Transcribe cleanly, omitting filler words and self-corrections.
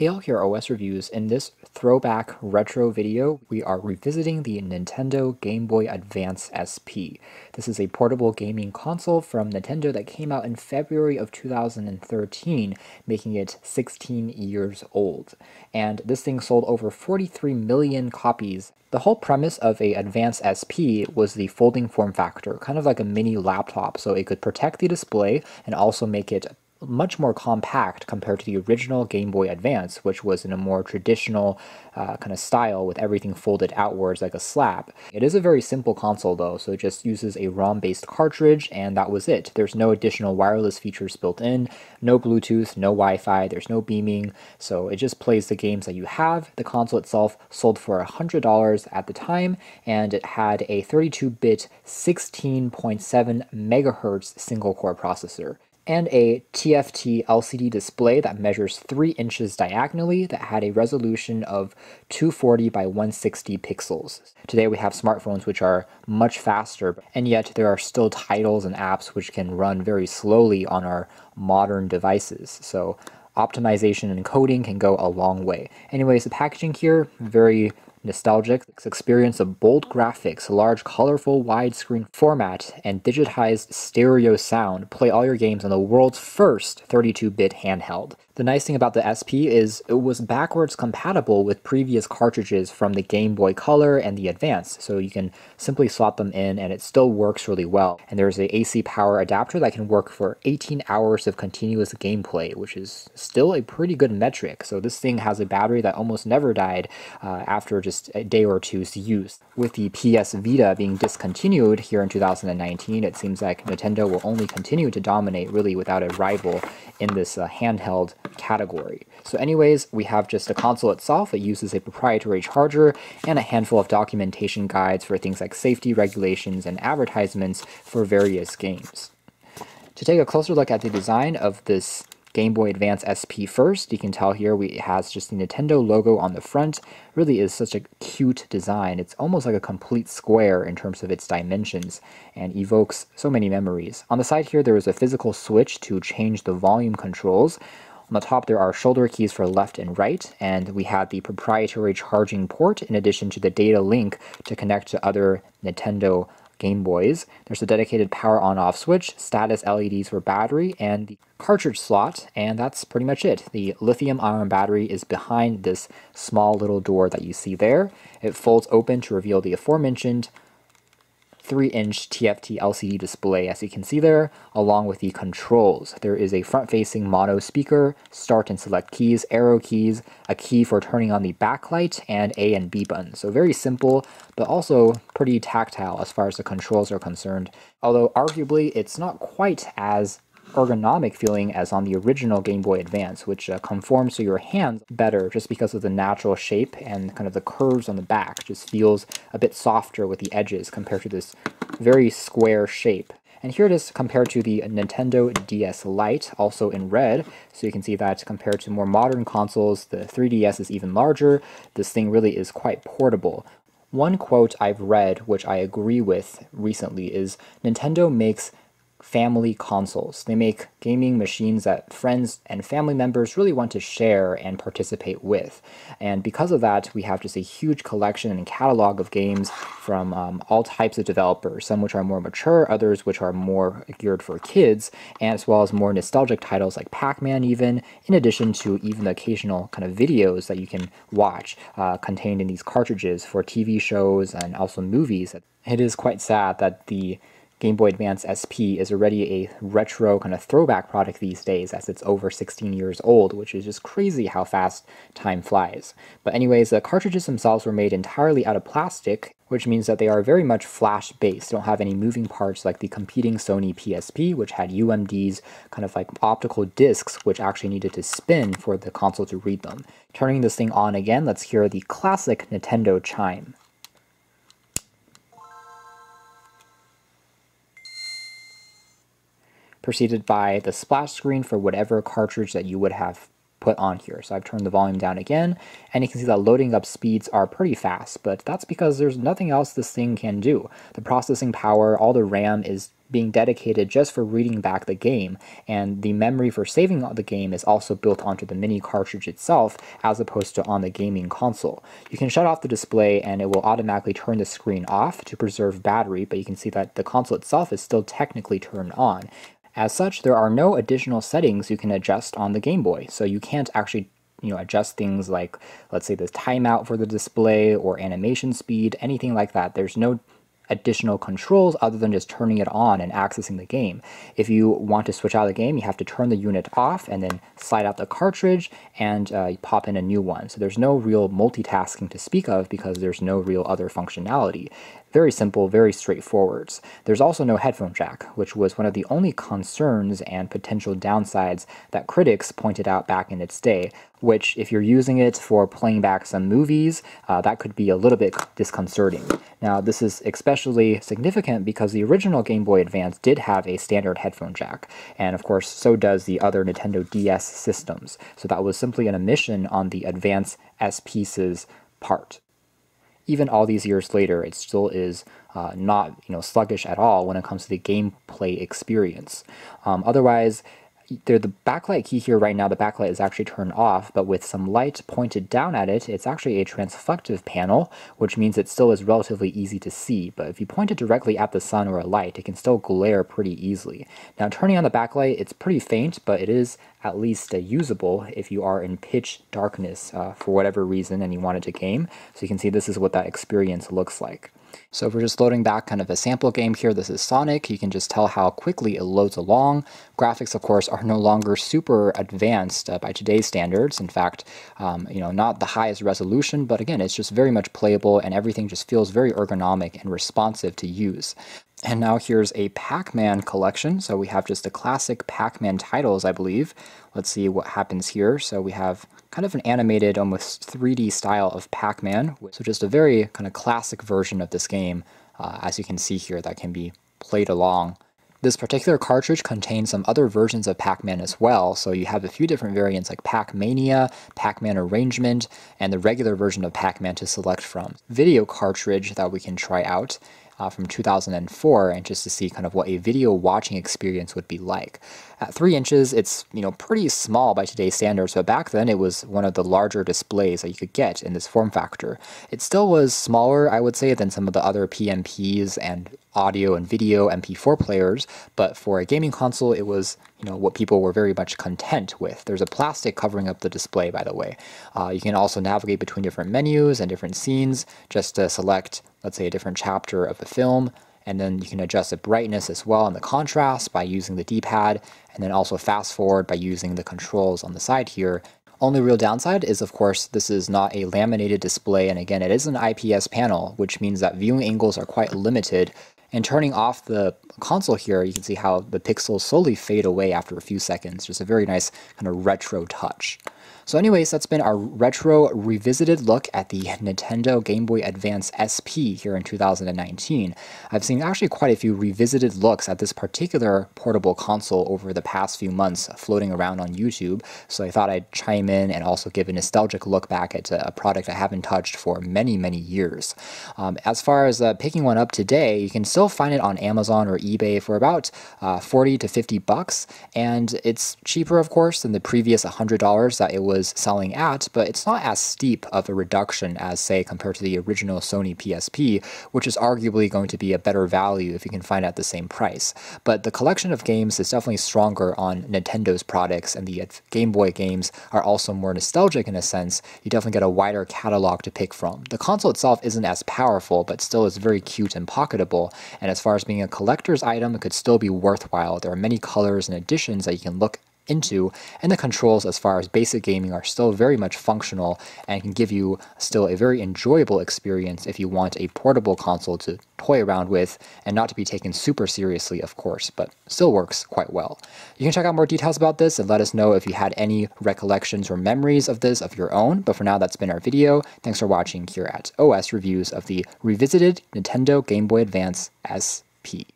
Hey all, here are OS Reviews. In this throwback retro video, we are revisiting the Nintendo Game Boy Advance SP. This is a portable gaming console from Nintendo that came out in February of 2013, making it 16 years old. And this thing sold over 43 million copies. The whole premise of a Advance SP was the folding form factor, kind of like a mini laptop, so it could protect the display and also make it much more compact compared to the original Game Boy Advance, which was in a more traditional kind of style with everything folded outwards like a slab. It is a very simple console though, so it just uses a ROM-based cartridge and that was it. There's no additional wireless features built in, no Bluetooth, no Wi-Fi, there's no beaming, so it just plays the games that you have. The console itself sold for $100 at the time, and it had a 32-bit 16.7 megahertz single-core processor and a TFT LCD display that measures 3 inches diagonally that had a resolution of 240 by 160 pixels. Today we have smartphones which are much faster, and yet there are still titles and apps which can run very slowly on our modern devices. So optimization and coding can go a long way. Anyways, the packaging here, very nostalgic. Experience of bold graphics, large colorful widescreen format, and digitized stereo sound. Play all your games on the world's first 32-bit handheld. The nice thing about the SP is it was backwards compatible with previous cartridges from the Game Boy Color and the Advance, so you can simply slot them in and it still works really well. And there's a AC power adapter that can work for 18 hours of continuous gameplay, which is still a pretty good metric. So this thing has a battery that almost never died after just a day or two's use. With the PS Vita being discontinued here in 2019, it seems like Nintendo will only continue to dominate really without a rival in this handheld category. So anyways, we have just the console itself. It uses a proprietary charger and a handful of documentation guides for things like safety regulations and advertisements for various games. To take a closer look at the design of this Game Boy Advance SP first, you can tell here it has just the Nintendo logo on the front. Really is such a cute design. It's almost like a complete square in terms of its dimensions and evokes so many memories. On the side here, there is a physical switch to change the volume controls. On the top, there are shoulder keys for left and right, and we have the proprietary charging port in addition to the data link to connect to other Nintendo Game Boys. There's a dedicated power on-off switch, status LEDs for battery, and the cartridge slot, and that's pretty much it. The lithium-ion battery is behind this small little door that you see there. It folds open to reveal the aforementioned 3-inch TFT LCD display, as you can see there, along with the controls. There is a front-facing mono speaker, start and select keys, arrow keys, a key for turning on the backlight, and A and B buttons. So very simple, but also pretty tactile as far as the controls are concerned. Although arguably it's not quite as ergonomic feeling as on the original Game Boy Advance, which conforms to your hands better just because of the natural shape and kind of the curves on the back. Just feels a bit softer with the edges compared to this very square shape. And here it is compared to the Nintendo DS Lite, also in red. So you can see that compared to more modern consoles, the 3DS is even larger. This thing really is quite portable. One quote I've read, which I agree with recently, is Nintendo makes family consoles. They make gaming machines that friends and family members really want to share and participate with. And because of that, we have just a huge collection and catalog of games from all types of developers, some which are more mature, others which are more geared for kids, and as well as more nostalgic titles like Pac-Man even, in addition to even the occasional kind of videos that you can watch contained in these cartridges for TV shows and also movies. It is quite sad that the Game Boy Advance SP is already a retro kind of throwback product these days, as it's over 16 years old, which is just crazy how fast time flies. But anyways, the cartridges themselves were made entirely out of plastic, which means that they are very much flash-based. They don't have any moving parts like the competing Sony PSP, which had UMDs, kind of like optical discs, which actually needed to spin for the console to read them. Turning this thing on again, let's hear the classic Nintendo chime. Preceded by the splash screen for whatever cartridge that you would have put on here. So I've turned the volume down again, and you can see that loading up speeds are pretty fast, but that's because there's nothing else this thing can do. The processing power, all the RAM is being dedicated just for reading back the game, and the memory for saving the game is also built onto the mini cartridge itself as opposed to on the gaming console. You can shut off the display and it will automatically turn the screen off to preserve battery, but you can see that the console itself is still technically turned on. As such, there are no additional settings you can adjust on the Game Boy, so you can't actually adjust things like, let's say, the timeout for the display or animation speed, anything like that. There's no additional controls other than just turning it on and accessing the game. If you want to switch out of the game, you have to turn the unit off and then slide out the cartridge and pop in a new one. So there's no real multitasking to speak of because there's no real other functionality. Very simple, very straightforward. There's also no headphone jack, which was one of the only concerns and potential downsides that critics pointed out back in its day, which if you're using it for playing back some movies, that could be a little bit disconcerting. Now, this is especially significant because the original Game Boy Advance did have a standard headphone jack, and of course, so does the other Nintendo DS systems. So that was simply an omission on the Advance SP's part. Even all these years later, it still is not sluggish at all when it comes to the gameplay experience. Otherwise, the backlight key here right now, the backlight is actually turned off, but with some light pointed down at it, it's actually a transflective panel, which means it still is relatively easy to see. But if you point it directly at the sun or a light, it can still glare pretty easily. Now, turning on the backlight, it's pretty faint, but it is at least usable if you are in pitch darkness for whatever reason and you wanted to game. So you can see this is what that experience looks like. So if we're just loading back kind of a sample game here, this is Sonic. You can just tell how quickly it loads along. Graphics, of course, are no longer super advanced by today's standards. In fact, not the highest resolution, but again, it's just very much playable and everything just feels very ergonomic and responsive to use. And now here's a Pac-Man collection. So we have just the classic Pac-Man titles, I believe. Let's see what happens here. So we have kind of an animated, almost 3D style of Pac-Man. So just a very kind of classic version of this game, as you can see here, that can be played along. This particular cartridge contains some other versions of Pac-Man as well, so you have a few different variants like Pac-Mania, Pac-Man Arrangement, and the regular version of Pac-Man to select from. Video cartridge that we can try out from 2004, and just to see kind of what a video watching experience would be like. At 3 inches, it's pretty small by today's standards, but back then it was one of the larger displays that you could get in this form factor. It still was smaller, I would say, than some of the other PMPs and audio and video MP4 players, but for a gaming console, it was what people were very much content with. There's a plastic covering up the display, by the way. You can also navigate between different menus and different scenes just to select, let's say, a different chapter of a film, and then you can adjust the brightness as well and the contrast by using the D-pad, and then also fast forward by using the controls on the side here. Only real downside is, of course, this is not a laminated display, and again, it is an IPS panel, which means that viewing angles are quite limited. And turning off the console here, you can see how the pixels slowly fade away after a few seconds. Just a very nice kind of retro touch. So anyways, that's been our retro revisited look at the Nintendo Game Boy Advance SP here in 2019. I've seen actually quite a few revisited looks at this particular portable console over the past few months floating around on YouTube, so I thought I'd chime in and also give a nostalgic look back at a product I haven't touched for many, many years. As far as picking one up today, you can still find it on Amazon or eBay for about 40 to 50 bucks, and it's cheaper, of course, than the previous $100 that it was selling at, but it's not as steep of a reduction as, say, compared to the original Sony PSP, which is arguably going to be a better value if you can find it at the same price. But the collection of games is definitely stronger on Nintendo's products, and the Game Boy games are also more nostalgic in a sense. You definitely get a wider catalog to pick from. The console itself isn't as powerful, but still is very cute and pocketable, and as far as being a collector's item, it could still be worthwhile. There are many colors and additions that you can look into, and the controls as far as basic gaming are still very much functional and can give you still a very enjoyable experience if you want a portable console to toy around with and not to be taken super seriously, of course, but still works quite well. You can check out more details about this and let us know if you had any recollections or memories of this of your own, but for now that's been our video. Thanks for watching here at OS Reviews of the revisited Nintendo Game Boy Advance SP.